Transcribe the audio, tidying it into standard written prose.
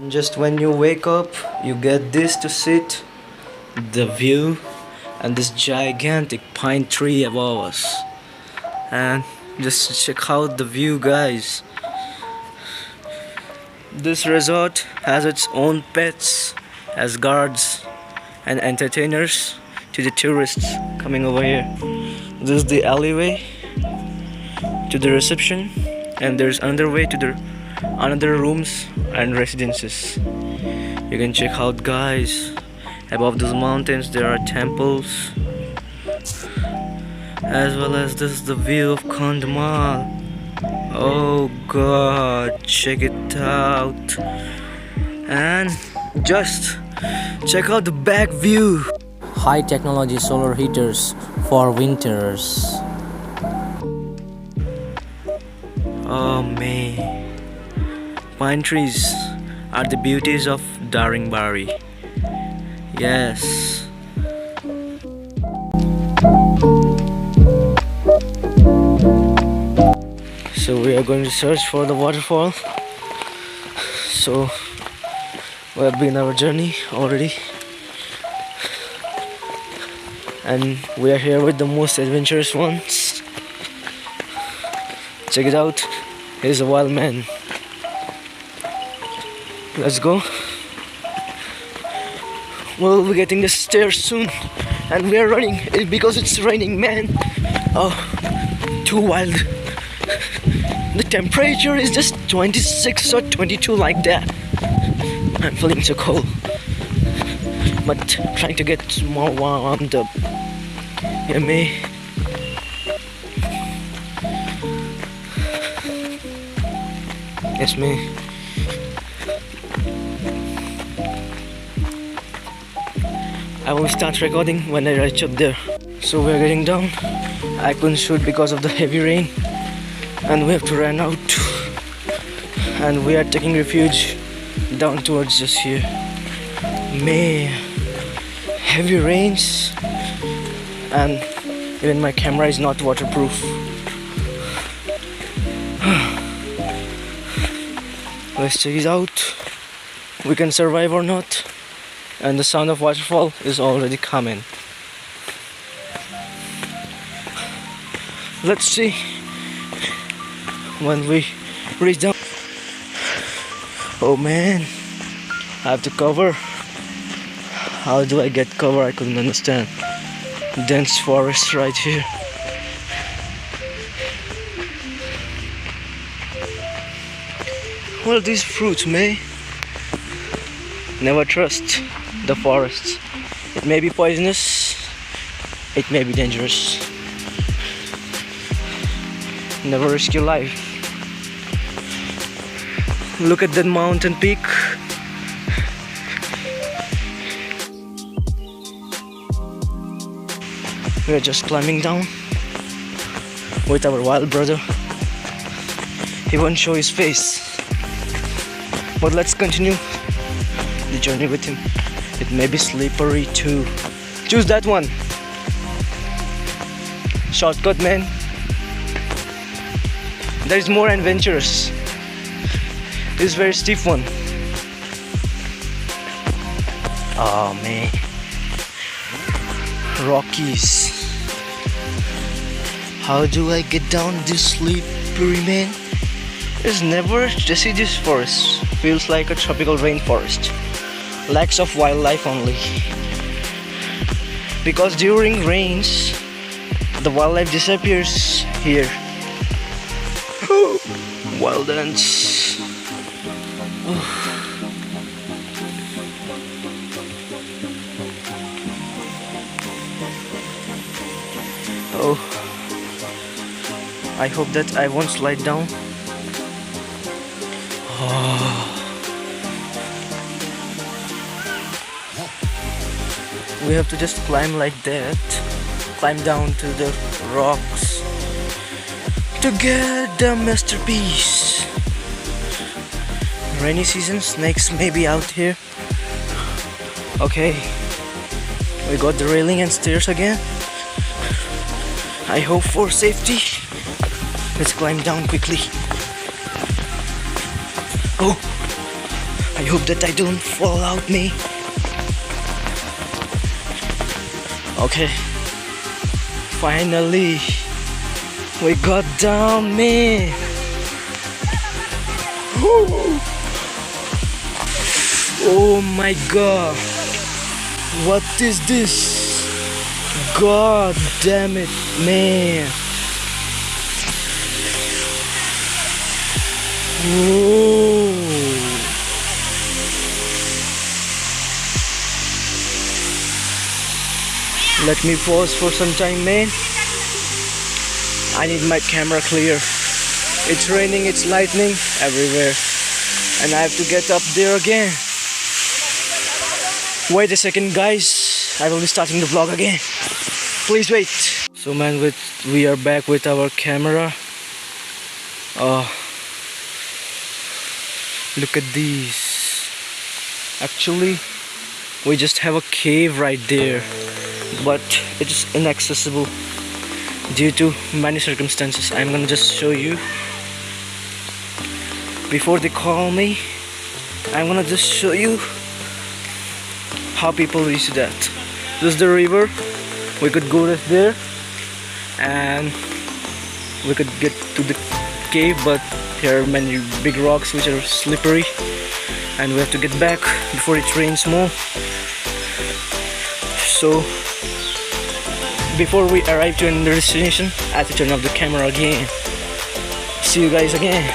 Just when you wake up, you get this to sit, the view, and this gigantic pine tree above us. And just check out the view, guys. This resort has its own pets as guards and entertainers to the tourists coming over here. This is the alleyway to the reception, and there's another way to the another rooms and residences. You can check out, guys. Above those mountains there are temples, as well as this is the view of Kandhamal. Oh god, check it out. And just check out the back view. High technology solar heaters for winters. Oh man, pine trees are the beauties of Daringbadi. Yes. So we are going to search for the waterfall. So we have been our journey already, and we are here with the most adventurous ones. Check it out. He's a wild man. Let's go. We'll be getting the stairs soon, and we are running because it's raining, man. Oh, too wild. The temperature is just 26 or 22 like that. I'm feeling so cold, but trying to get more warmed up. Yeah, me. It's me. I will start recording when I reach up there. So we are getting down. I couldn't shoot because of the heavy rain, and we have to run out. And we are taking refuge down towards just here. Man, heavy rains, and even my camera is not waterproof. Let's check it out. We can survive or not. And the sound of waterfall is already coming. Let's see when we reach down. Oh man, I have to cover. How do I get cover? I couldn't understand. Dense forest right here. What are these fruits, May? Never trust the forests. It may be poisonous, it may be dangerous. Never risk your life. Look at that mountain peak. We are just climbing down with our wild brother. He won't show his face, but let's continue the journey with him. It may be slippery too. Choose that one. Shortcut, man. There is more adventurous. This is very steep one. Oh man. Rockies. How do I get down this slippery, man? There's never deciduous forest. Feels like a tropical rainforest. Lacks of wildlife only. Because during rains, the wildlife disappears here. Wild ants. Oh, I hope that I won't slide down. Oh. We have to just climb like that, climb down to the rocks to get the masterpiece. Rainy season, snakes may be out here. Okay, we got the railing and stairs again. I hope for safety. Let's climb down quickly. Oh, I hope that I don't fall out me. Okay. Finally, we got down, man. Woo. Oh my god. What is this? God damn it, man. Whoa. Let me pause for some time, man. I need my camera clear. It's raining, it's lightning everywhere. And I have to get up there again. Wait a second, guys. I will be starting the vlog again. Please wait. So man, we are back with our camera. Look at these. Actually, we just have a cave right there, but it is inaccessible due to many circumstances. I'm gonna just show you. Before they call me, I'm gonna just show you how people reach that. This is the river. We could go right there and we could get to the cave, but here are many big rocks which are slippery and we have to get back before it rains more. So before we arrive to another destination, I have to turn off the camera again. See you guys again.